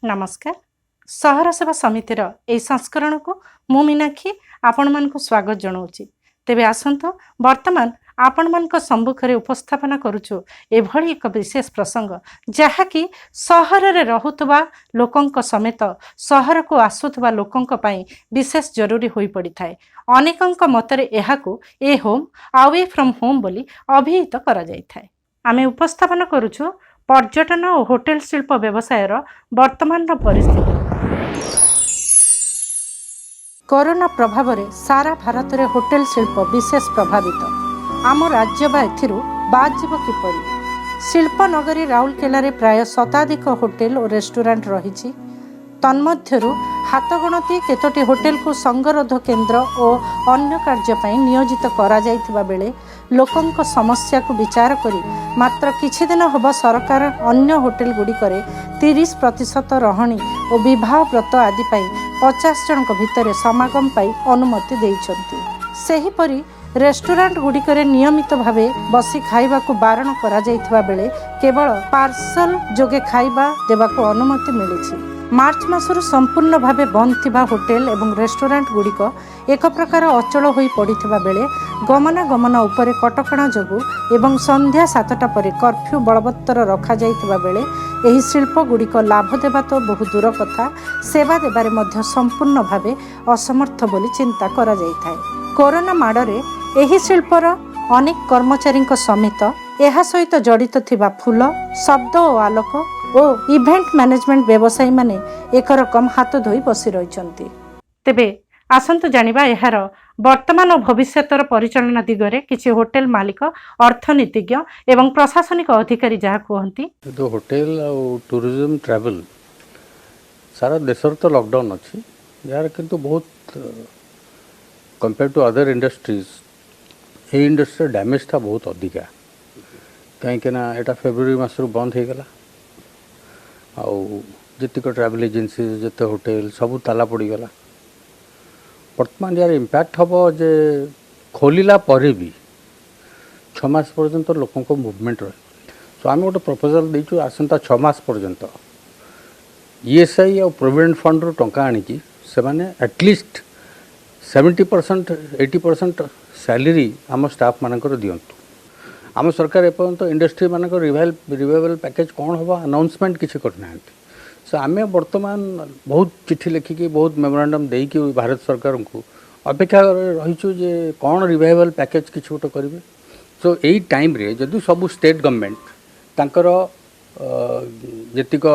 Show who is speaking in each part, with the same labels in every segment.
Speaker 1: नमस्कार। सहर सेवा समितिर एई संस्करण को मु मीनाक्षी आपण मानक स्वागत जनाऊँगी। तेबे आसंतु वर्तमान आपण मानक सम्मुखरे उपस्थापना करुछु एभली एक विशेष प्रसंग जहाँकि सहर रे रहुतबा लोकंक समेत सहर को आसुथबा लोकंक पई विशेष जरूरी होई पड़ी थाए। अनेकंक मतरे एहाकू ए होम अवे फ्रॉम होम बोली अभिहित करा जाय थाए। आमे उपस्थापना करुछु पर्यटन और होटेल शिल्प व्यवसायर वर्तमान परिस्थिति। कोरोना प्रभाव में सारा भारत में होटेल शिल्प विशेष प्रभावित। आम राज्य बा एथिरु बाद जीव किपरि। शिल्प नगरी राउरकेला प्राय शताधिक होटेल और रेस्टोरेंट रही। तन्मध्यरु हाथ गणती केतोटी होटेल को संगरोध केन्द्र और अन्य कार्य नियोजित करा जाइथिबा बेले लोकंक समस्या को विचार करी मात्र किछि दिन हब सरकार अन्य होटेल गुड़िकर 30% रहणी और विवाह व्रत आदि 50 जन भितर समागम पाई अनुमति देइछन्ति। सेहीपरि रेस्टोरेंट गुड़िकर नियमित भावे बसी खाइबा को बारण करा जाइथिबा बेले केवल पार्सल जोगे खाइबा देबाको अनुमति मिलिछि। मार्च मासरु संपूर्ण भावे बंद थिबा होटेल एवं रेस्टोरेंट गुड़िक एक प्रकार अचल होई पड़िथिबा बेले गमनागमन उपरे कटकणा जोगु एवं संध्या 7टा परे कर्फ्यू बलवत्तर रखा जाइथिबा बेले एही शिल्प गुड़िक लाभ देबा तो बहु दूर कथा सेवा देबारे मध्य संपूर्ण भावे असमर्थ बोली चिंता करा जाइथाय। कोरोना माडरे एही शिल्पर अनेक कर्मचारी समेत एहा सहित जड़ित थिबा फूल शब्द और आलोक और इवेंट मैनेजमेंट व्यवसायी माने एक रकम हाथ धोई बसी रहिचंती। तेबे आसंतु जानिबा एहार वर्तमान और भविष्यतर परिचालना दिगरे किछि होटेल मालिक अर्थनीतिज्ञ एवं प्रशासनिक अधिकारी जहा कहंती।
Speaker 2: तो होटेल और टूरिज्म ट्रैवल सारा देशर तो लॉकडाउन अच्छी यार किंतु बहुत कंपेयर टू अदर इंडस्ट्रीज ये इंडस्ट्री डैमेज था बहुत अधिका कहीं ना एटा फेब्रुआरी मासरू बंद हो गला आतीक ट्रैवल एजेंसी जिते होटेल सब ताला पड़गला। बर्तमान यार इम्पैक्ट हम जे खोलला पर भी 6 मास पर्यंत लोकों को मूवमेंट रहे। सो आम गोटे प्रपोजल देचु आसंता 6 मास पर्यंत ईएसआई और प्रोविडेंट फंड रू टंका आनिकी से माने एटलिस्ट 70% 80% सैलरी आम स्टाफ मानकर दियंतु। आम सरकार एपर्यंत इंडस्ट्री मानक रिवाइवल पैकेज कौन हम अनाउंसमेंट किसी करना। सो आम बर्तमान बहुत चिट्ठी लिखिकी बहुत मेमोरांडम देकी भारत सरकार को अपेक्षा रहीचु जे कौन रिवाइवल पैकेज किसी गोटे करेंगे। सो यही टाइम रे जदि सब स्टेट गवर्नमेंट तांकर जेतिक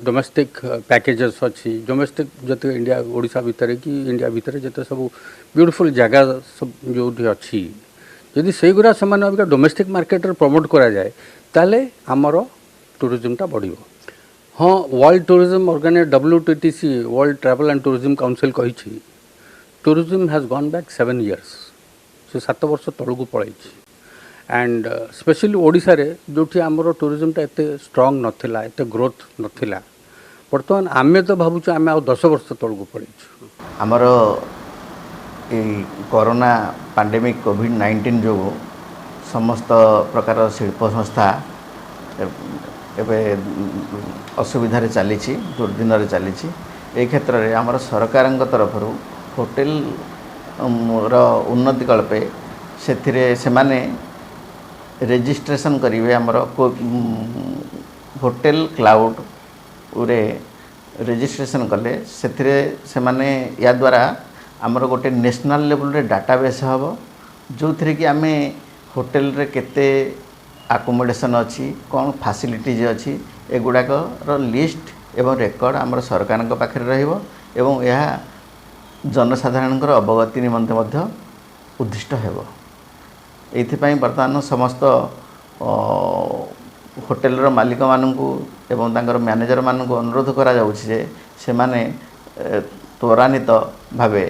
Speaker 2: डोमेस्टिक पैकेजेस अच्छी डोमेस्टिक जत इंडिया ओडिशा भितर कि इंडिया भितर जिते सब ब्यूटीफुल जगह सब जो अच्छी जदि से गुरा से अबिका डोमेस्टिक मार्केट प्रमोट करा जाए ताले आमर टूरिज्मटा बढ़ियो। हाँ world tourism organise WTTC world travel and tourism council कही tourism has gone back 7 years से 7 वर्ष तलू पलैछि एंड स्पेशली ओडिशा रे जोठी आमर टूरिज्मटा एते स्ट्रांग नथिला एते ग्रोथ नथिला बर्तमान आमे तो भाबुछु आमे आ 10 वर्ष तलू पलैछि।
Speaker 3: आमर कोरोना पैंडेमिक कोविड-19 जो समस्त प्रकार शिल्प संस्था एवं असुविधा चली दुर्दिन चली क्षेत्र में आमर सरकार तरफ होटेल उन्नति कल्पे से माने रेजिस्ट्रेशन करेंगे आमर होटेल क्लाउड रे रेजिस्ट्रेशन कले से माने या द्वारा आमर गोटे नेशनल लेवल रे डाटाबेस हम जो थी कि आमे होटेल रे केते आकोमोडेशन अच्छी कौन फैसिलिटीज अच्छी एगुड़ाक लिस्ट एवं रेकर्ड आमर सरकार पाखे रहिबो एवं यह जनसाधारण अवगति निमंते मध्य उद्दिष्ट हेबो। एथिपाई बर्तमान समस्त होटेल रो मालिक माननकु एवं तांकर मैनेजर माननकु अनुरोध करा जाउछि जे से माने त्वरान्वित भावे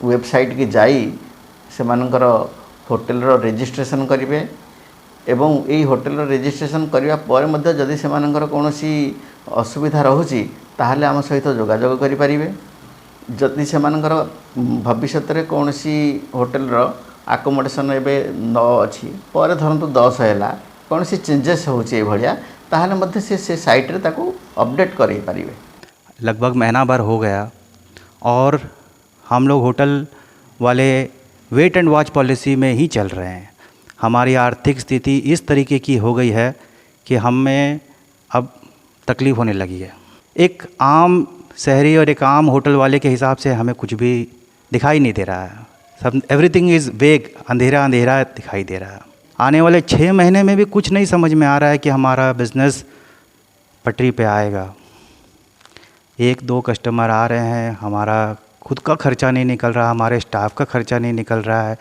Speaker 3: वेबसाइट की जाई से मानकर होटेल रो रेजिस्ट्रेशन करेंगे एवं यही होटेल रेजिस्ट्रेशन करने पर मध्य जदि से मानकर कौनसी असुविधा रोचे ताहले आम सहित जोगाजोग करें। जदि से मानकर भविष्य में कौन सी होटेल आकोमोडेशन एवं 9 अच्छी पर धरतु 10 है कौन सी चेंजेस होची भाया ताहले मध्य से साइट रे ताको अपडेट करे पारिबे।
Speaker 4: लगभग महीना भर हो गया और हम लोग होटल वाले वेट एंड वॉच पॉलिसी में ही चल रहे हैं। हमारी आर्थिक स्थिति इस तरीके की हो गई है कि हमें अब तकलीफ़ होने लगी है। एक आम शहरी और एक आम होटल वाले के हिसाब से हमें कुछ भी दिखाई नहीं दे रहा है। सब एवरीथिंग इज़ वेग, अंधेरा अंधेरा दिखाई दे रहा है। आने वाले 6 महीने में भी कुछ नहीं समझ में आ रहा है कि हमारा बिज़नेस पटरी पे आएगा। 1-2 कस्टमर आ रहे हैं, हमारा खुद का खर्चा नहीं निकल रहा, हमारे स्टाफ का खर्चा नहीं निकल रहा है,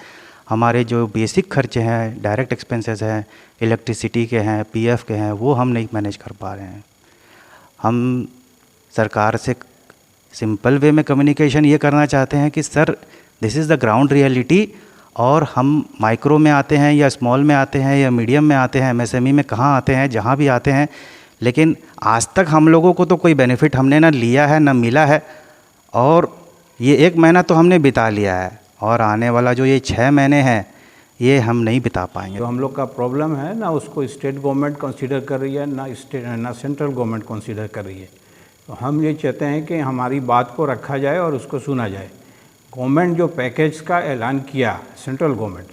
Speaker 4: हमारे जो बेसिक खर्चे हैं, डायरेक्ट एक्सपेंसेस हैं, इलेक्ट्रिसिटी के हैं, पीएफ के हैं, वो हम नहीं मैनेज कर पा रहे हैं। हम सरकार से सिंपल वे में कम्युनिकेशन ये करना चाहते हैं कि sir this is the ground reality, और हम माइक्रो में आते हैं या स्मॉल में आते हैं या मीडियम में आते हैं, एमएसएमई में कहाँ आते हैं, जहाँ भी आते हैं, लेकिन आज तक हम लोगों को तो कोई बेनिफिट हमने ना लिया है ना मिला है। और ये 1 महीना तो हमने बिता लिया है और आने वाला जो ये 6 महीने हैं ये हम नहीं बिता पाएंगे।
Speaker 5: जो हम लोग का प्रॉब्लम है ना, उसको स्टेट गवर्नमेंट कंसीडर कर रही है, ना सेंट्रल गवर्नमेंट कंसीडर कर रही है। तो हम ये चाहते हैं कि हमारी बात को रखा जाए और उसको सुना जाए। गवर्नमेंट जो पैकेज का ऐलान किया सेंट्रल गवर्नमेंट,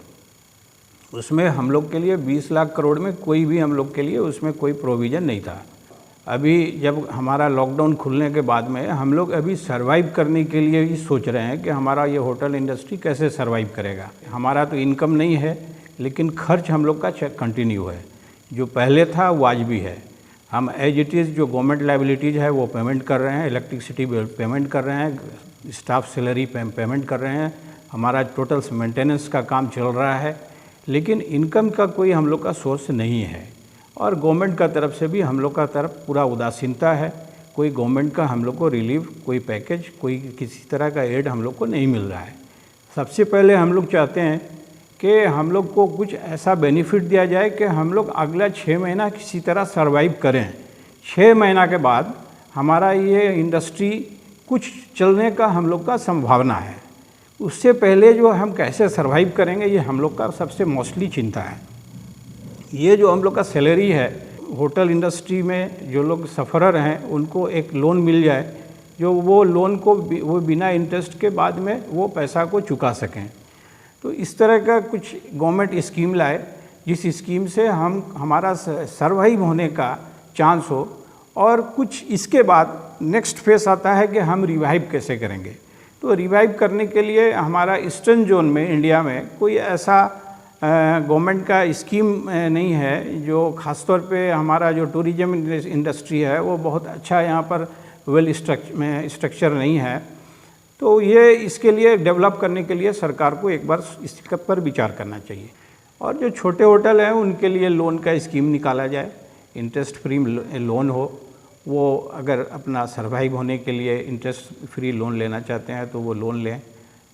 Speaker 5: उसमें हम लोग के लिए 20 लाख करोड़ में कोई भी हम लोग के लिए उसमें कोई प्रोविज़न नहीं था। अभी जब हमारा लॉकडाउन खुलने के बाद में हम लोग अभी सर्वाइव करने के लिए ही सोच रहे हैं कि हमारा ये होटल इंडस्ट्री कैसे सर्वाइव करेगा। हमारा तो इनकम नहीं है, लेकिन खर्च हम लोग का कंटिन्यू है। जो पहले था वाजिबी है। हम एज इट इज़ जो गवर्नमेंट लाइबिलिटीज़ है वो पेमेंट कर रहे हैं, इलेक्ट्रिसिटी बिल पेमेंट कर रहे हैं, स्टाफ सैलरी पेमेंट कर रहे हैं, हमारा टोटल मेंटेनेंस का काम चल रहा है, लेकिन इनकम का कोई हम लोग का सोर्स नहीं है। और गवर्नमेंट का तरफ से भी हम लोग का तरफ पूरा उदासीनता है। कोई गवर्नमेंट का हम लोग को रिलीफ, कोई पैकेज, कोई किसी तरह का एड हम लोग को नहीं मिल रहा है। सबसे पहले हम लोग चाहते हैं कि हम लोग को कुछ ऐसा बेनिफिट दिया जाए कि हम लोग अगला 6 महीना किसी तरह सर्वाइव करें। 6 महीना के बाद हमारा ये इंडस्ट्री कुछ चलने का हम लोग का संभावना है। उससे पहले जो हम कैसे सर्वाइव करेंगे ये हम लोग का सबसे मोस्टली चिंता है। ये जो हम लोग का सैलरी है, होटल इंडस्ट्री में जो लोग सफ़रर हैं उनको एक लोन मिल जाए, जो वो लोन को वो बिना इंटरेस्ट के बाद में वो पैसा को चुका सकें। तो इस तरह का कुछ गवर्नमेंट स्कीम लाए जिस स्कीम से हम हमारा सर्वाइव होने का चांस हो। और कुछ इसके बाद नेक्स्ट फेस आता है कि हम रिवाइव कैसे करेंगे। तो रिवाइव करने के लिए हमारा ईस्टर्न जोन में इंडिया में कोई ऐसा गवर्नमेंट का स्कीम नहीं है। जो ख़ासतौर पे हमारा जो टूरिज़्म इंडस्ट्री है वो बहुत अच्छा यहाँ पर वेल स्ट्रक्चर नहीं है। तो ये इसके लिए डेवलप करने के लिए सरकार को एक बार इस पर विचार करना चाहिए। और जो छोटे होटल हैं उनके लिए लोन का स्कीम निकाला जाए, इंटरेस्ट फ्री लोन हो। वो अगर अपना सर्वाइव होने के लिए इंटरेस्ट फ्री लोन लेना चाहते हैं तो वो लोन लें।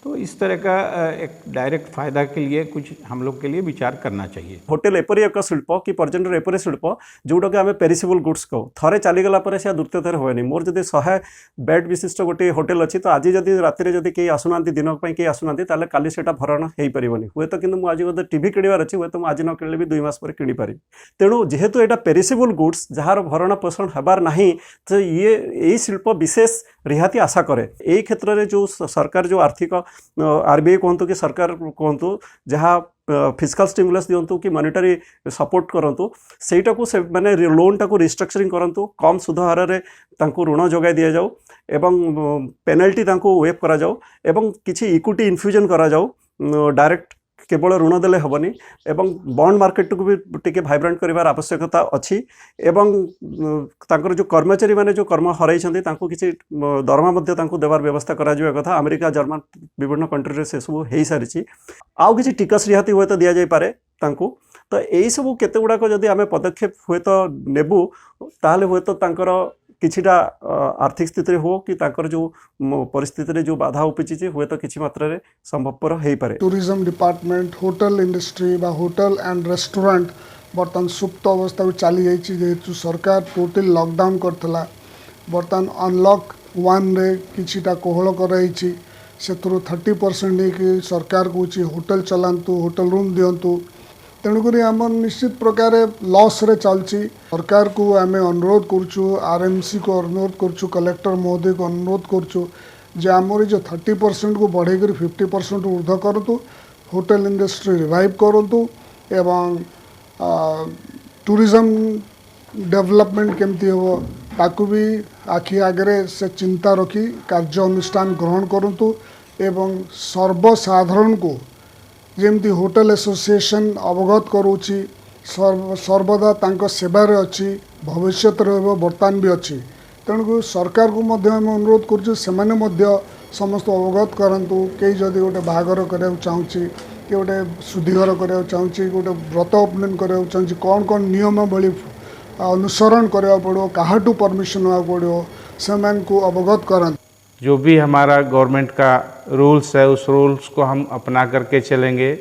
Speaker 5: तो इस तरह का एक डायरेक्ट फायदा के लिए कुछ हम लोग के लिए विचार करना चाहिए।
Speaker 6: होटेल एपरी एक शिल्प कि पर्यटन एपरी शिल्प जोटा कि आम पेरिसेबल गुड्स कहू, थरे चलीगला से द्वितीय थर हुए। मोर जब 100 बेड विशिष्ट गोटे होटेल अच्छी तो आज जब राति जब कहीं आसुना दिन कहीं आसुना काली से भरण हो पारनि हे तो। कि आज गोटे टीवी किणवार अच्छी हे तो आज न किणले भी 2 मास पर किणी पारि। तेणु जेहेतु यहाँ पेरिसेबल गुड्स जार भरण पोषण हबार नहीं, तो ये शिल्प विशेष रिहाती आशा करे। यही क्षेत्र में जो सरकार जो आर्थिक आरबीआई कहतु कि सरकार कहतु जहाँ फिजिकल स्टिमुलस दिंतु कि मॉनेटरी सपोर्ट करंतु, सेटा को से माने लोन टाको रिस्ट्रक्चरिंग करंतु, कम सुध हार रे तांको ऋण जोगाई दिया जाऊ एवं पेनल्टी तांको वेव करा जाऊ एवं किछि इक्विटी इन्फ्यूजन करा जाऊ। डायरेक्ट केवल ऋण देले हेबनी एवं बॉन्ड मार्केट को भी टिके वाइब्रेंट करिवार आवश्यकता अछि। एवं तांकर जो कर्मचारी माने जो कर्म हराइछन्ति तांको किछि दरमा मध्ये तांको देवार व्यवस्था करा जिवा कथा। अमेरिका, जर्मन विभिन्न कंट्री रे से सब हेई सारिछि। आउ किछि टिकस रिहाती होय तो दिया जाय पारे तांको। तो एई सब केते गुडाको जदि आमे पदक्षेप होय तो नेबु ताले होय तो तांकर किछिटा आर्थिक स्थिति हो कि ताकर जो परिस्थिति रे जो बाधा उपचिछि हुए तो किछि मात्रा रे संभवपर हेई पारे।
Speaker 7: टूरिज्म डिपार्टमेंट, होटल इंडस्ट्री बा होटल एंड रेस्टोरेंट बर्तमान सुप्त अवस्था चली जाइछि। जेहेतु सरकार टोटल लॉकडाउन करथला, बर्तमान अनलॉक 1 रे किछिटा कोहल कराइछि। सेथुरु 30% कि सरकार कहूँ होटल चलांतु, होटल रूम दिंतु। तेणुक आम निश्चित प्रकार लॉस रे चलची सरकार को आम अनुरोध करुचु आरएमसी को अनुरोध करुचु कलेक्टर महोदय को अनुरोध करुचु जे आमर जो 30% को बढ़ेकर 50% ऊर्ध्व करूँ होटल इंडस्ट्री रिवाइव करूँ एवं टूरिज्म डेवलपमेंट केमती हो ताकू भी आखि आगे से चिंता रखी कार्य अनुष्ठान ग्रहण करूँ एवं सर्वसाधारण को जेमती होटल एसोसिएशन अवगत करूची सर्वदा तांको सेवारे अच्छी भविष्य बर्तमान भी अच्छी तेणुक सरकार को मध्य आम अनुरोध करुँ समस्त अवगत करूँ कई जदि गोटे बाहागर कराया चाहूँगी कि गोटे शुद्धिघर कराया चाहूँगी गोटे व्रत ओपनिंग कराया चाहूँगी कौन कौन नियमावली अनुसरण कराया पड़ो काहाटू परमिशन होगा पड़ो से को अवगत करा।
Speaker 8: जो भी हमारा गवर्नमेंट का रूल्स है उस रूल्स को हम अपना करके चलेंगे।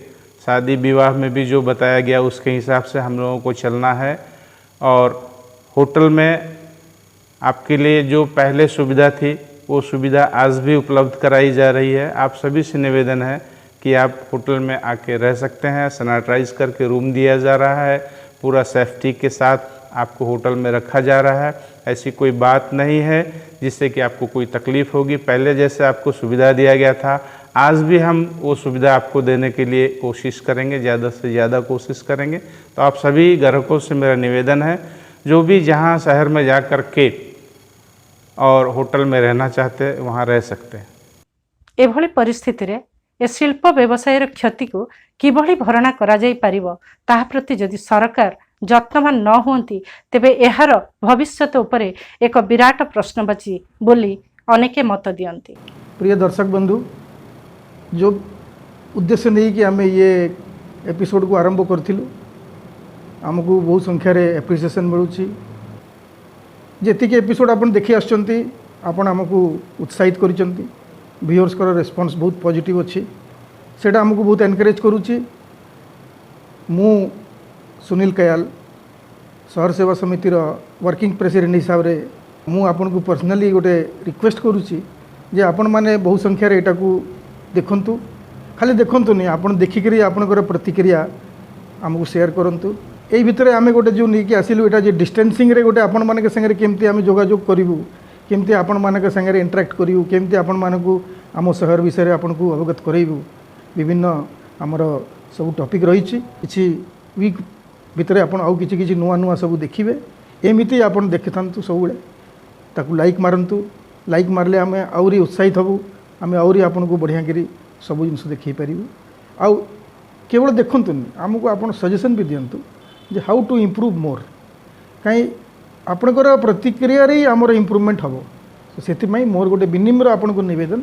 Speaker 8: शादी विवाह में भी जो बताया गया उसके हिसाब से हम लोगों को चलना है। और होटल में आपके लिए जो पहले सुविधा थी वो सुविधा आज भी उपलब्ध कराई जा रही है। आप सभी से निवेदन है कि आप होटल में आके रह सकते हैं। सैनिटाइज करके रूम दिया जा रहा है, पूरा सेफ्टी के साथ आपको होटल में रखा जा रहा है। ऐसी कोई बात नहीं है जिससे कि आपको कोई तकलीफ़ होगी। पहले जैसे आपको सुविधा दिया गया था आज भी हम वो सुविधा आपको देने के लिए कोशिश करेंगे, ज़्यादा से ज़्यादा कोशिश करेंगे। तो आप सभी ग्राहकों से मेरा निवेदन है जो भी जहाँ शहर में जा कर के और होटल में रहना चाहते हैं वहाँ रह सकते हैं।
Speaker 1: एभली परिस्थिति रे ए शिल्प व्यवसायर क्षति को किभली भरणा करा जाई पारिबो ताहा प्रति जदि सरकार जत्नवान न हुअंती तेबे एहार भविष्यत उपरे एक विराट प्रश्नवाची बोली अनेके मत दियंती।
Speaker 9: प्रिय दर्शक बंधु, जो उद्देश्य नहीं कि आम ये एपिसोड को आरंभ करथिलु आमको बहुत संख्यार एप्रिसिएसन मिलूँ। जेतिक एपिसोड आपन देखि आछंती आपन आमको उत्साहित करिसंती। व्यूअर्स को रेस्पॉन्स बहुत पॉजिटिव अच्छी सेटा आमको बहुत एनकरेज करुच्ची। मु सुनील कयाल शहर सेवा समितिर वर्किंग प्रेसिडेंट हिसाब रे मु आपन को पर्सनली गोटे रिक्वेस्ट करुच्ची जे आपण माने बहुत संख्यार एटा को देखंतु, खाली देखंतु नहीं आपण देखिकरी आपनकर प्रतिक्रिया आमको शेयर करंतु। एई भितरे आमे गोटे जो नहीं कि आसिलु एटा जे डिस्टेंसिंग रे गोटे आपण माने के संगे केमती आमे जोगाजोग करिवु, केमती आपण माने के संगे इंटरेक्ट करिवु, केमती आपण माने को आम शहर विषय रे आपण को अवगत करइबु। विभिन्न आमर सब टॉपिक रही किछि वीक भितरे आपण आउ किछि किछि नुआ नुआ सब देखिबे। एमिति आपण देखिथांतु सब बेले ताकू लाइक मारंतु। लाइक मारले आमे आउरी उत्साहित हबु, आमे आउरी आपण को बढ़िया करी सब जिनस देखि पारिबु। आउ केवल देखंतुनी आमको आपण सजेशन भी दियंतु जे हाउ टू इम्प्रूव मोर, कहीं आपणकर प्रतिक्रिया रे आमर इम्प्रूवमेंट हम। से मोर गोटे विनिम्र आपण को निवेदन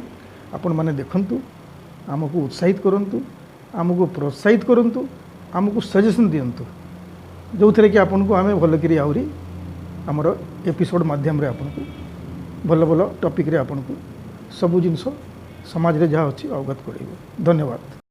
Speaker 9: आपण माने देखंतु, आमको उत्साहित करंतु, आमको प्रोत्साहित करंतु, आमको सजेशन दियंतु जो थे कि आपन को आमे भल करी आउरी आमर एपिसोड माध्यम रे आपन को भल भल टॉपिक रे आपन को सब जिनस समाज रे जहाँ अच्छी अवगत करेंगे। धन्यवाद।